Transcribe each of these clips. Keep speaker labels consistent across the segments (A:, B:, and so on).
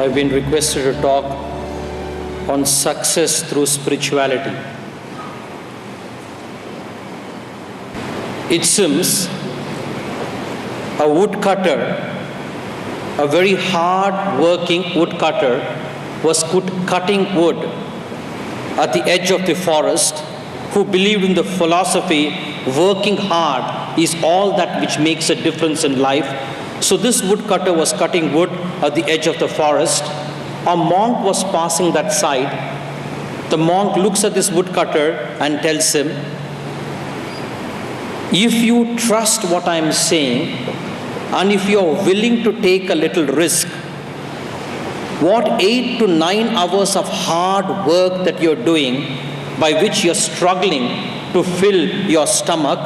A: I've been requested to talk on success through spirituality. It seems a woodcutter, a very hard-working woodcutter, was cutting wood at the edge of the forest, who believed in the philosophy, working hard is all that which makes a difference in life. So this woodcutter was cutting wood at the edge of the forest. A monk was passing that side. The monk looks at this woodcutter and tells him, if you trust what I am saying, and if you are willing to take a little risk, what 8 to 9 hours of hard work that you're doing, by which you're struggling to fill your stomach,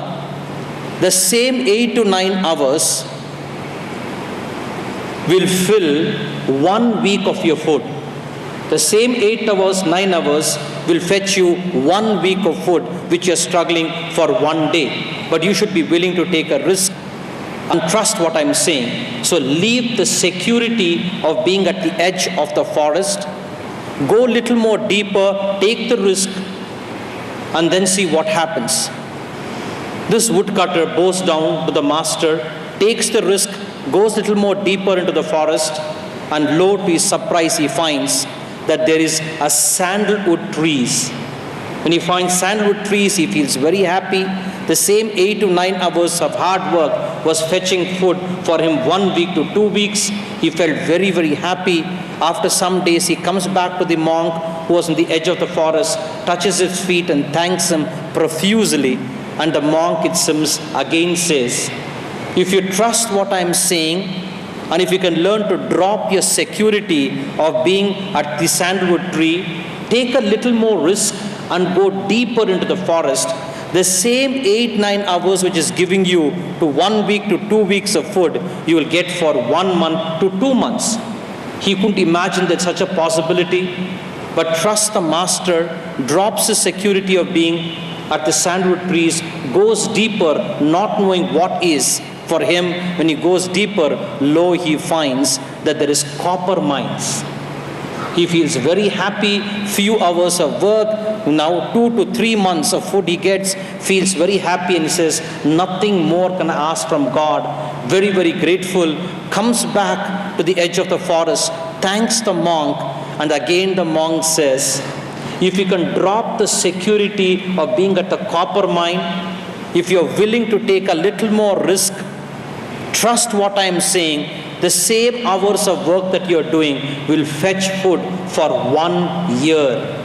A: the same 8 to 9 hours will fill 1 week of your food. The same 8 hours, 9 hours will fetch you 1 week of food, which you're struggling for 1 day. But you should be willing to take a risk and trust what I'm saying. So leave the security of being at the edge of the forest, go a little more deeper, take the risk, and then see what happens. This woodcutter bows down to the master, takes the risk, goes a little more deeper into the forest, and lo, to his surprise, he finds that there is a sandalwood trees. When he finds sandalwood trees, he feels very happy. The same 8 to 9 hours of hard work was fetching food for him 1 week to 2 weeks. He felt very, very happy. After some days, he comes back to the monk who was on the edge of the forest, touches his feet and thanks him profusely. And the monk, it seems, again says, if you trust what I am saying, and if you can learn to drop your security of being at the sandalwood tree, take a little more risk and go deeper into the forest, the same 8-9 hours which is giving you to 1 week to 2 weeks of food, you will get for 1 month to 2 months. He couldn't imagine that such a possibility, but trusts the master, drops the security of being at the sandalwood trees, goes deeper, not knowing what is. For him, when he goes deeper, lo, he finds that there is copper mines. He feels very happy, few hours of work, now 2 to 3 months of food he gets, feels very happy, and he says, nothing more can I ask from God. Very, very grateful, comes back to the edge of the forest, thanks the monk, and again the monk says, if you can drop the security of being at the copper mine, if you're willing to take a little more risk, trust what I am saying, the same hours of work that you're doing will fetch food for 1 year.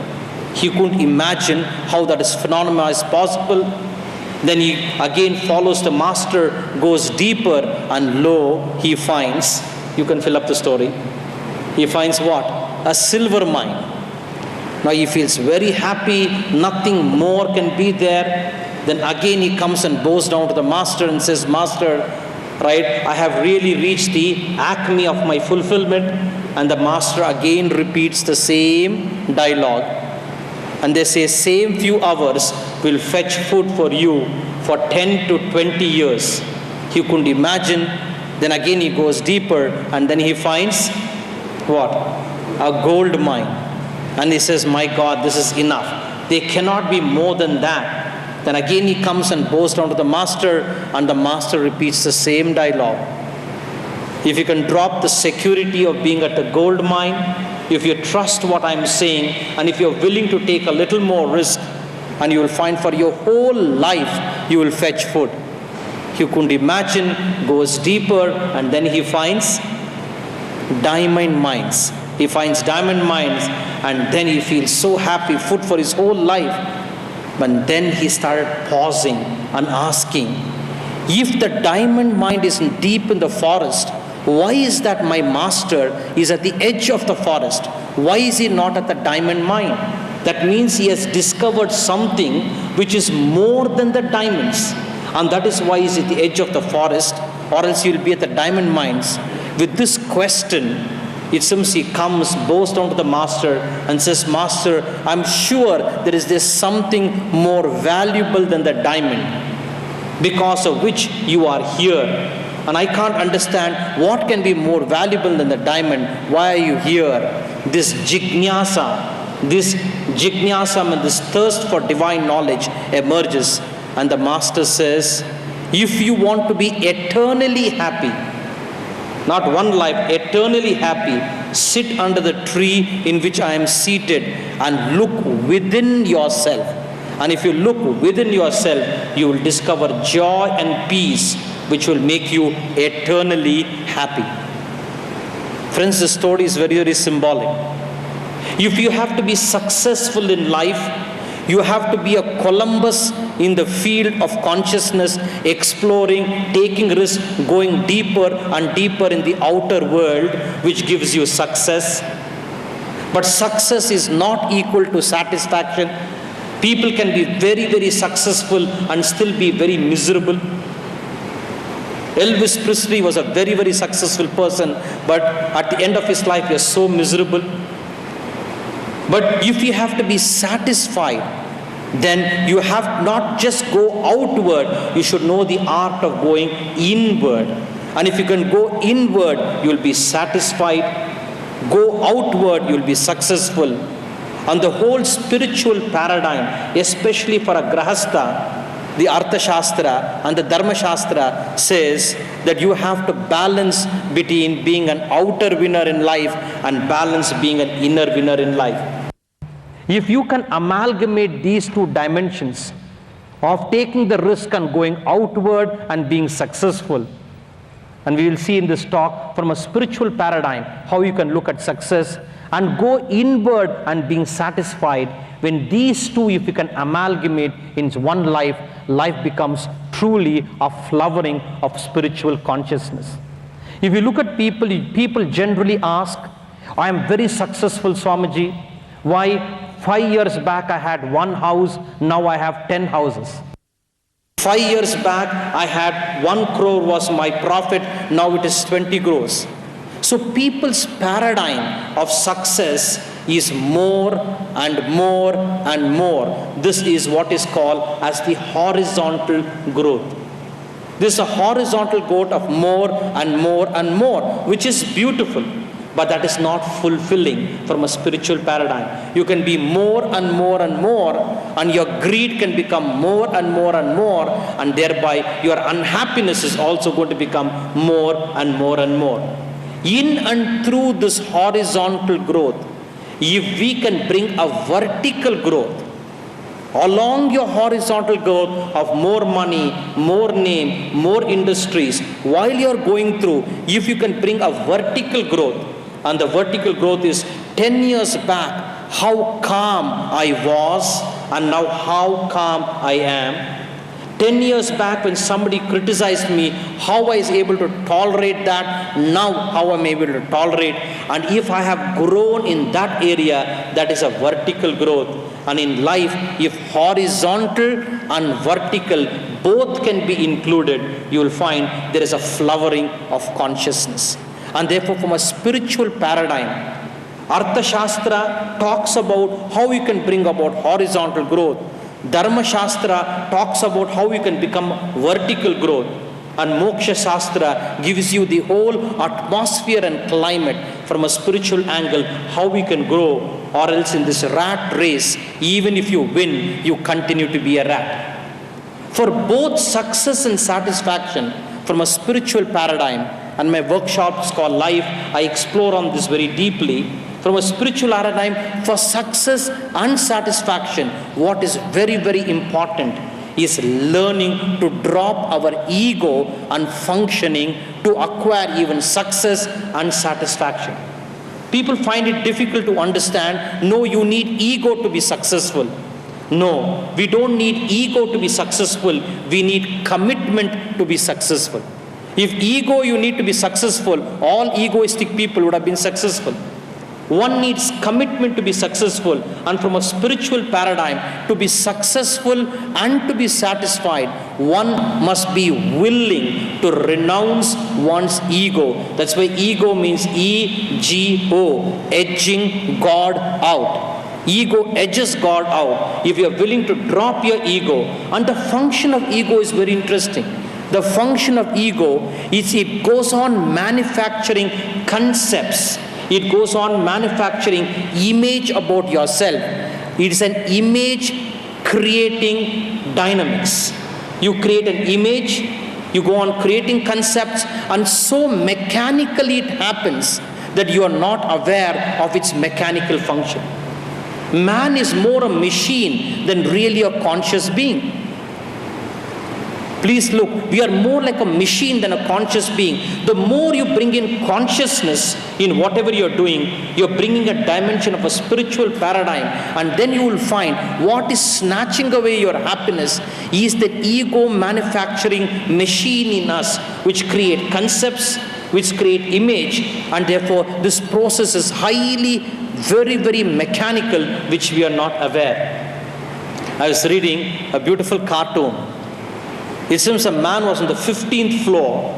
A: He couldn't imagine how that is phenomenal is possible. Then he again follows the master, goes deeper, and lo, he finds, you can fill up the story, he finds what? A silver mine. Now he feels very happy, nothing more can be there. Then again he comes and bows down to the master and says, Master, right, I have really reached the acme of my fulfillment. And the master again repeats the same dialogue. And they say, same few hours will fetch food for you for 10 to 20 years. He couldn't imagine. Then again he goes deeper, and then he finds what? A gold mine. And he says, my God, this is enough. There cannot be more than that. Then again he comes and bows down to the master, and the master repeats the same dialogue. If you can drop the security of being at the gold mine, if you trust what I'm saying, and if you're willing to take a little more risk, and you will find for your whole life, you will fetch food. You couldn't imagine, goes deeper, and then he finds diamond mines. He finds diamond mines, and then he feels so happy, food for his whole life. But then he started pausing and asking, if the diamond mine is deep in the forest, why is that my master is at the edge of the forest? Why is he not at the diamond mine? That means he has discovered something which is more than the diamonds. And that is why he's at the edge of the forest, or else he will be at the diamond mines. With this question, it seems he comes, bows down to the master and says, Master, I'm sure there is something more valuable than the diamond, because of which you are here. And I can't understand what can be more valuable than the diamond. Why are you here? This jijnasa, this thirst for divine knowledge emerges. And the Master says, if you want to be eternally happy, not one life, eternally happy, sit under the tree in which I am seated and look within yourself. And if you look within yourself, you will discover joy and peace which will make you eternally happy. Friends, the story is very, very symbolic. If you have to be successful in life, you have to be a Columbus in the field of consciousness, exploring, taking risks, going deeper and deeper in the outer world, which gives you success. But success is not equal to satisfaction. People can be very, very successful and still be very miserable. Elvis Presley was a very, very successful person, but at the end of his life, he was so miserable. But if you have to be satisfied, then you have not just go outward, you should know the art of going inward. And if you can go inward, you will be satisfied. Go outward, you will be successful. And the whole spiritual paradigm, especially for a Grahastha, the Artha Shastra and the Dharma Shastra says that you have to balance between being an outer winner in life and balance being an inner winner in life. If you can amalgamate these two dimensions of taking the risk and going outward and being successful, and we will see in this talk from a spiritual paradigm how you can look at success and go inward and being satisfied. When these two, if you can amalgamate in one life, life becomes truly a flowering of spiritual consciousness. If you look at people, people generally ask, I am very successful, Swamiji. Why? 5 years back I had one house, now I have 10 houses. 5 years back I had 1 crore was my profit, now it is 20 crores. So people's paradigm of success is more and more and more. This is what is called as the horizontal growth. This is a horizontal growth of more and more and more, which is beautiful, but that is not fulfilling from a spiritual paradigm. You can be more and more and more, and your greed can become more and more and more, and thereby your unhappiness is also going to become more and more and more. In and through this horizontal growth, if we can bring a vertical growth along your horizontal growth of more money, more name, more industries, while you're going through, if you can bring a vertical growth, and the vertical growth is 10 years back, how calm I was, and now how calm I am. 10 years back when somebody criticized me, how I was able to tolerate that, now how I'm able to tolerate. And if I have grown in that area, that is a vertical growth. And in life, if horizontal and vertical both can be included, you will find there is a flowering of consciousness. And therefore, from a spiritual paradigm, Artha Shastra talks about how you can bring about horizontal growth. Dharma Shastra talks about how you can become vertical growth. And Moksha Shastra gives you the whole atmosphere and climate from a spiritual angle, how we can grow, or else in this rat race, even if you win, you continue to be a rat. For both success and satisfaction from a spiritual paradigm, and my workshops called Life, I explore on this very deeply. From a spiritual paradigm, for success and satisfaction, what is very, very important is learning to drop our ego and functioning to acquire even success and satisfaction. People find it difficult to understand, no, you need ego to be successful. No, we don't need ego to be successful, we need commitment to be successful. If ego you need to be successful, all egoistic people would have been successful. One needs commitment to be successful, and from a spiritual paradigm, to be successful and to be satisfied, one must be willing to renounce one's ego. That's why ego means E-G-O, edging God out. Ego edges God out. If you are willing to drop your ego, and the function of ego is very interesting. The function of ego is it goes on manufacturing concepts. It goes on manufacturing image about yourself. It is an image creating dynamics. You create an image, you go on creating concepts, and so mechanically it happens that you are not aware of its mechanical function. Man is more a machine than really a conscious being. Please look, we are more like a machine than a conscious being. The more you bring in consciousness in whatever you're doing, you're bringing a dimension of a spiritual paradigm, and then you will find what is snatching away your happiness is the ego manufacturing machine in us, which create concepts, which create image, and therefore this process is highly, very, very mechanical, which we are not aware. I was reading a beautiful cartoon. It seems a man was on the 15th floor,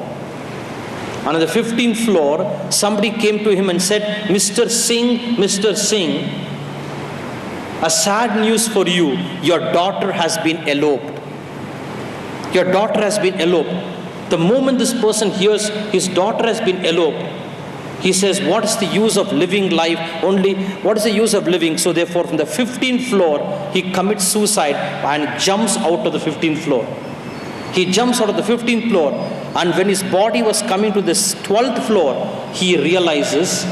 A: and on the 15th floor, somebody came to him and said, Mr. Singh, a sad news for you, your daughter has been eloped. Your daughter has been eloped. The moment this person hears his daughter has been eloped, he says, what is the use of living life? What is the use of living? So therefore, from the 15th floor, he commits suicide and jumps out of the 15th floor. He jumps out of the 15th floor, and when his body was coming to this 12th floor, he realizes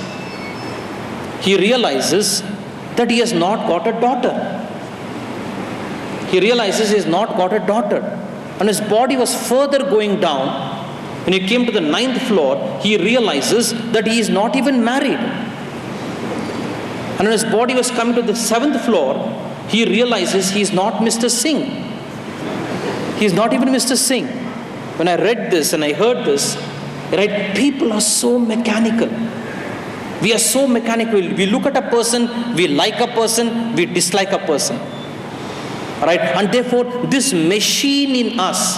A: that he has not got a daughter. He realizes he has not got a daughter. And his body was further going down. When he came to the 9th floor, he realizes that he is not even married. And when his body was coming to the 7th floor, he realizes he is not Mr. Singh. He is not even Mr. Singh. When I read this and I heard this, right, people are so mechanical. We are so mechanical. We look at a person, we like a person, we dislike a person. Right? And therefore, this machine in us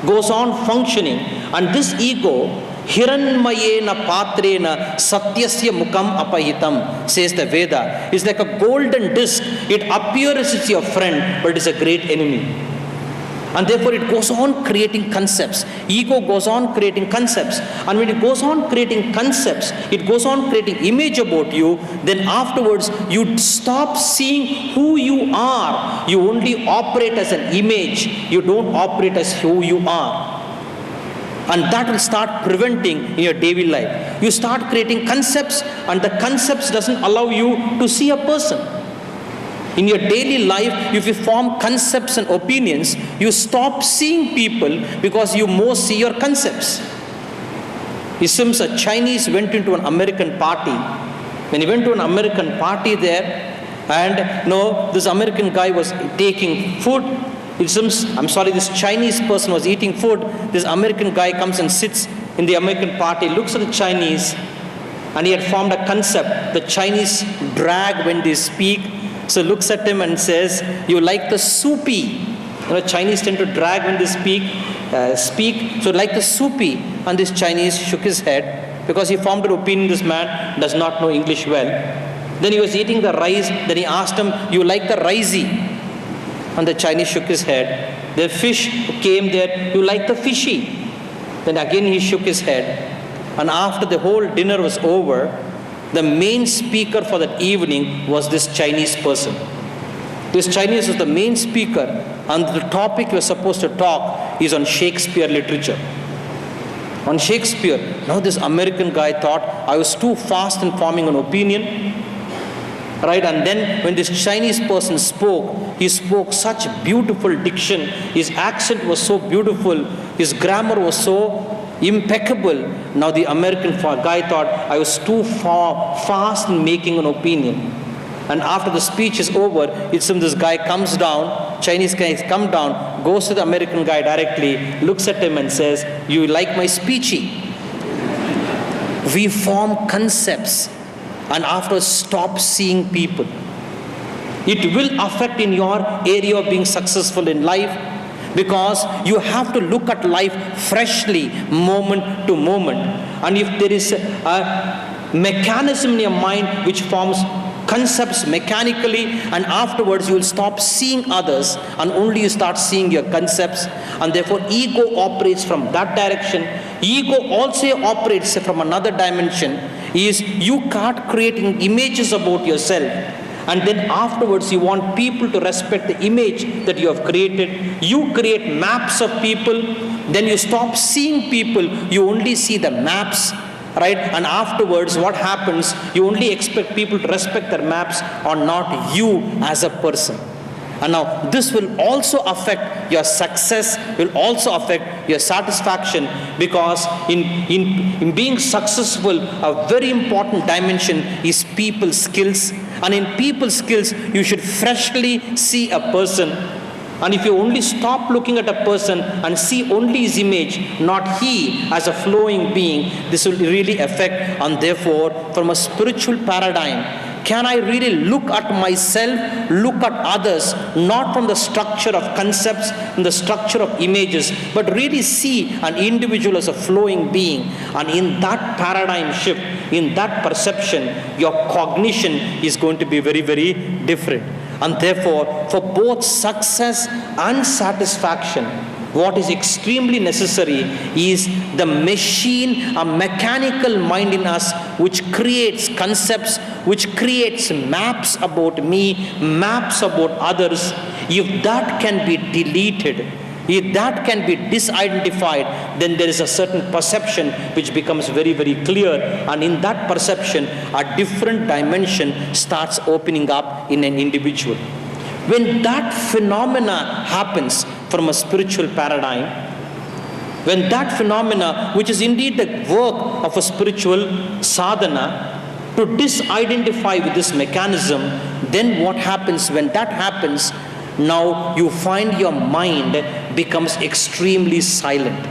A: goes on functioning, and this ego, hiranmayena patrena satyasya mukam apahitam, says the Veda, is like a golden disc. It appears it's your friend, but it's a great enemy. And therefore it goes on creating concepts. Ego goes on creating concepts. And when it goes on creating concepts, it goes on creating image about you, then afterwards you stop seeing who you are. You only operate as an image. You don't operate as who you are. And that will start preventing in your daily life. You start creating concepts, and the concepts doesn't allow you to see a person. In your daily life, if you form concepts and opinions, you stop seeing people because you more see your concepts. It seems a Chinese went into an American party. When he went to an American party there, and this American guy was taking food. It seems, this Chinese person was eating food. This American guy comes and sits in the American party, looks at the Chinese, and he had formed a concept. The Chinese drag when they speak. So looks at him and says, you like the soupy. Chinese tend to drag when they speak. So like the soupy. And this Chinese shook his head because he formed an opinion this man does not know English well. Then he was eating the rice. Then he asked him, you like the risey? And the Chinese shook his head. The fish came there, you like the fishy? Then again he shook his head. And after the whole dinner was over, the main speaker for that evening was this Chinese person. This Chinese was the main speaker, and the topic we were supposed to talk is on Shakespeare literature. On Shakespeare. Now this American guy thought I was too fast in forming an opinion. Right? And then when this Chinese person spoke, he spoke such beautiful diction. His accent was so beautiful. His grammar was so impeccable. Now the American guy thought I was too fast in making an opinion. And after the speech is over, it seems this guy comes down, Chinese guy comes down, goes to the American guy directly, looks at him and says, you like my speechy? We form concepts and after stop seeing people. It will affect in your area of being successful in life, because you have to look at life freshly, moment to moment. And if there is a mechanism in your mind which forms concepts mechanically, and afterwards you will stop seeing others and only you start seeing your concepts, and therefore ego operates from that direction. Ego also operates from another dimension, is you start creating images about yourself, and then afterwards you want people to respect the image that you have created. You create maps of people, then you stop seeing people, you only see the maps, right? And afterwards what happens, you only expect people to respect their maps or not you as a person. And now this will also affect your success, will also affect your satisfaction, because in being successful, a very important dimension is people skills. And in people skills, you should freshly see a person. And if you only stop looking at a person and see only his image, not he as a flowing being, this will really affect. And therefore, from a spiritual paradigm, can I really look at myself, look at others, not from the structure of concepts, from the structure of images, but really see an individual as a flowing being. And in that paradigm shift, in that perception, your cognition is going to be very, very different. And therefore, for both success and satisfaction, what is extremely necessary is the machine, a mechanical mind in us which creates concepts, which creates maps about me, maps about others. If that can be deleted, if that can be disidentified, then there is a certain perception which becomes very, very clear. And in that perception, a different dimension starts opening up in an individual. When that phenomena happens from a spiritual paradigm, when that phenomena, which is indeed the work of a spiritual sadhana, to disidentify with this mechanism, then what happens when that happens? Now you find your mind becomes extremely silent.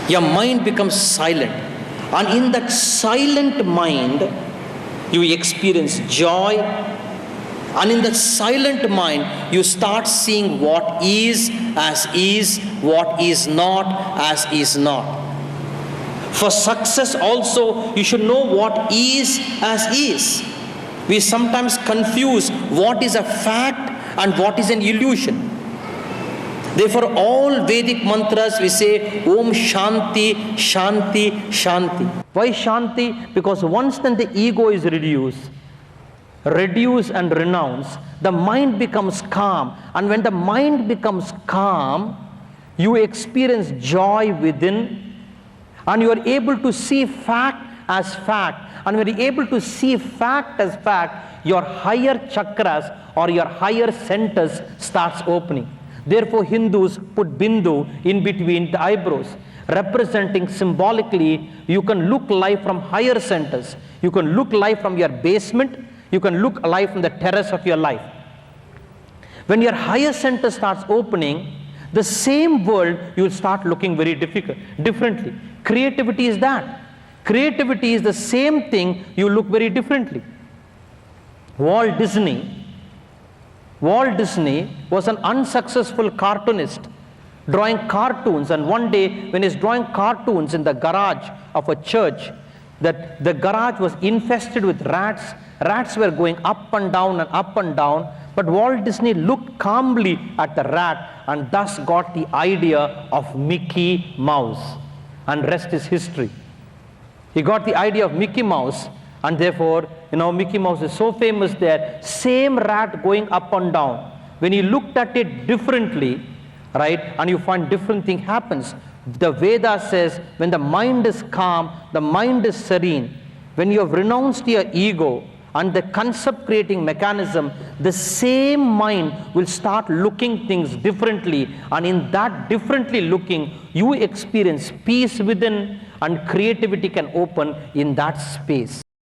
A: Your mind becomes silent. And in that silent mind, you experience joy. And in that silent mind, you start seeing what is as is, what is not as is not. For success also, you should know what is as is. We sometimes confuse what is a fact and what is an illusion. Therefore, all Vedic mantras we say, Om Shanti, Shanti, Shanti. Why Shanti? Because once then the ego is reduce and renounce, the mind becomes calm. And when the mind becomes calm, you experience joy within, and you are able to see fact as fact. And when you are able to see fact as fact, your higher chakras or your higher centers starts opening. Therefore, Hindus put bindu in between the eyebrows, representing symbolically you can look life from higher centers. You can look life from your basement. You can look life from the terrace of your life. When your higher center starts opening, the same world you will start looking very differently. Creativity is that. Creativity is the same thing, you look very differently. Walt Disney was an unsuccessful cartoonist drawing cartoons, and one day when he's drawing cartoons in the garage of a church, that the garage was infested with rats. Rats were going up and down, but Walt Disney looked calmly at the rat and thus got the idea of Mickey Mouse, and rest is history. He got the idea of Mickey Mouse, and therefore, Mickey Mouse is so famous there. Same rat going up and down. When you looked at it differently, right, and you find different thing happens. The Veda says when the mind is calm, the mind is serene. When you have renounced your ego and the concept creating mechanism, the same mind will start looking things differently, and in that differently looking, you experience peace within, and creativity can open in that space.